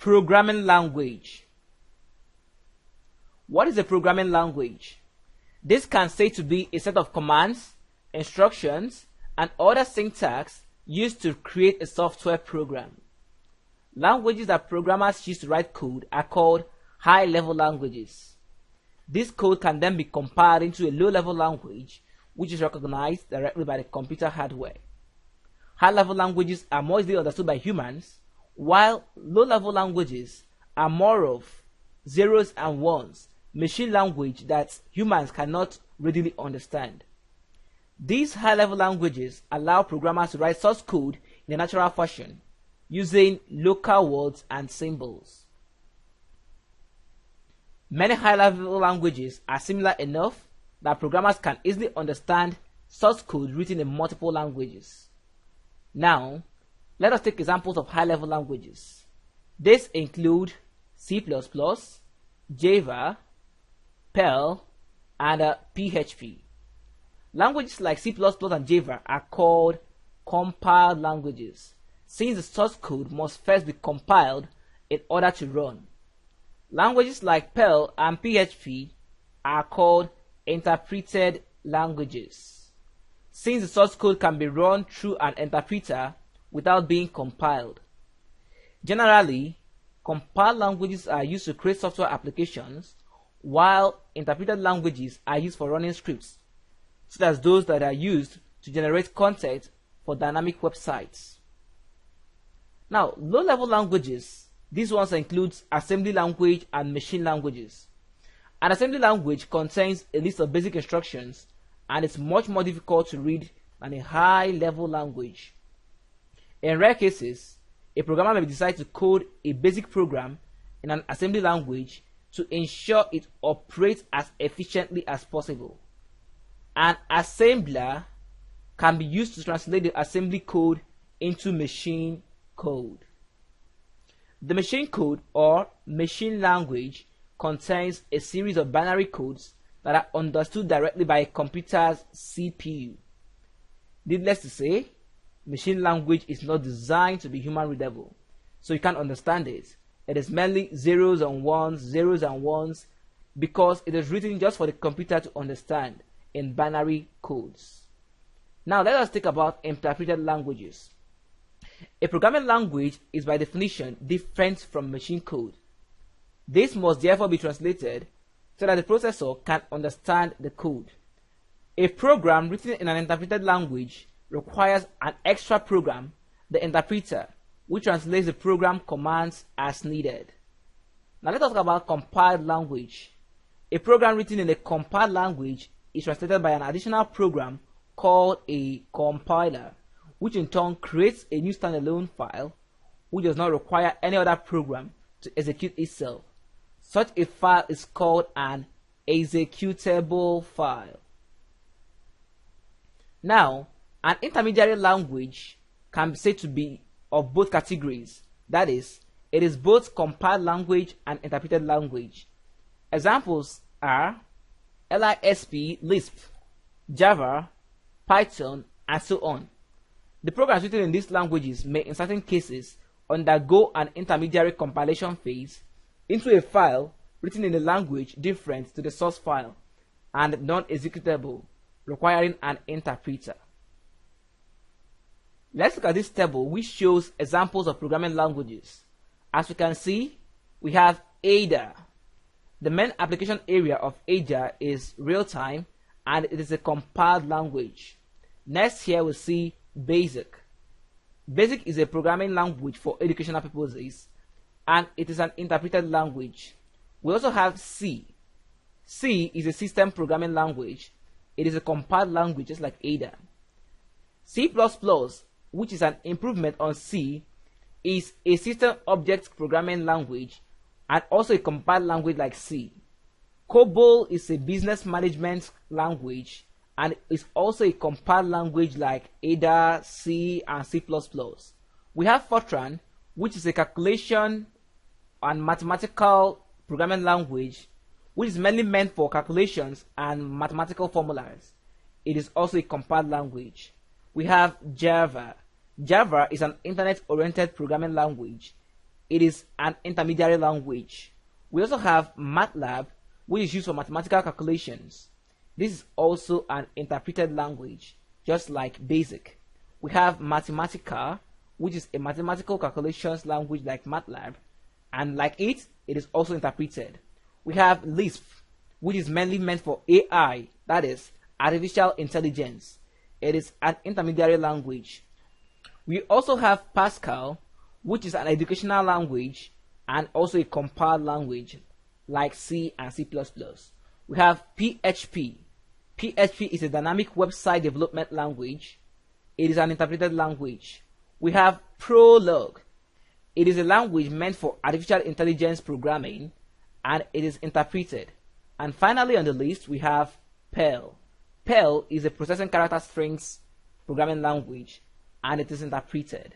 Programming language. What is a programming language? This can say to be a set of commands, instructions, and other syntax used to create a software program. Languages that programmers use to write code are called high-level languages. This code can then be compiled into a low-level language which is recognized directly by the computer hardware. High-level languages are more easily understood by humans, while low-level languages are more of zeros and ones, machine language that humans cannot readily understand. These high-level languages allow programmers to write source code in a natural fashion, using local words and symbols. Many high-level languages are similar enough that programmers can easily understand source code written in multiple languages. Now, let us take examples of high-level languages. These include C++, Java, Perl, and PHP. Languages like C++ and Java are called compiled languages, since the source code must first be compiled in order to run. Languages like Perl and PHP are called interpreted languages, since the source code can be run through an interpreter without being compiled. Generally, compiled languages are used to create software applications, while interpreted languages are used for running scripts, such as those that are used to generate content for dynamic websites. Now, low-level languages, these ones include assembly language and machine languages. An assembly language contains a list of basic instructions and it's much more difficult to read than a high-level language. In rare cases, a programmer may decide to code a basic program in an assembly language to ensure it operates as efficiently as possible. An assembler can be used to translate the assembly code into machine code. The machine code or machine language contains a series of binary codes that are understood directly by a computer's CPU. Needless to say, machine language is not designed to be human readable, so you can't understand it. It is merely zeros and ones, because it is written just for the computer to understand in binary codes. Now let us think about interpreted languages. A programming language is by definition different from machine code. This must therefore be translated so that the processor can understand the code. A program written in an interpreted language requires an extra program, the interpreter, which translates the program commands as needed. Now let us talk about compiled language. A program written in a compiled language is translated by an additional program called a compiler, which in turn creates a new standalone file which does not require any other program to execute itself. Such a file is called an executable file. Now, an intermediary language can be said to be of both categories. That is, it is both compiled language and interpreted language. Examples are Lisp, Java, Python, and so on. The programs written in these languages may in certain cases undergo an intermediary compilation phase into a file written in a language different to the source file and non-executable, requiring an interpreter. Let's look at this table which shows examples of programming languages. As we can see, we have Ada. The main application area of Ada is real-time and it is a compiled language. Next here we see Basic. Basic is a programming language for educational purposes and it is an interpreted language. We also have C. C is a system programming language. It is a compiled language just like Ada. C++, which is an improvement on C, is a system object programming language and also a compiled language like C. COBOL is a business management language and is also a compiled language like Ada, C, and C++. We have Fortran, which is a calculation and mathematical programming language which is mainly meant for calculations and mathematical formulas. It is also a compiled language. We have Java. Java is an internet-oriented programming language. it is an intermediary language. We also have MATLAB, which is used for mathematical calculations. This is also an interpreted language, just like BASIC. We have Mathematica, which is a mathematical calculations language like MATLAB, and like it is also interpreted. We have Lisp, which is mainly meant for AI, that is, artificial intelligence. It is an intermediary language. We also have Pascal, which is an educational language and also a compiled language like C and C++. We have PHP. PHP is a dynamic website development language. It is an interpreted language. We have Prolog. It is a language meant for artificial intelligence programming, and it is interpreted. And finally on the list, we have Perl. Perl is a processing character strings programming language, and it is interpreted.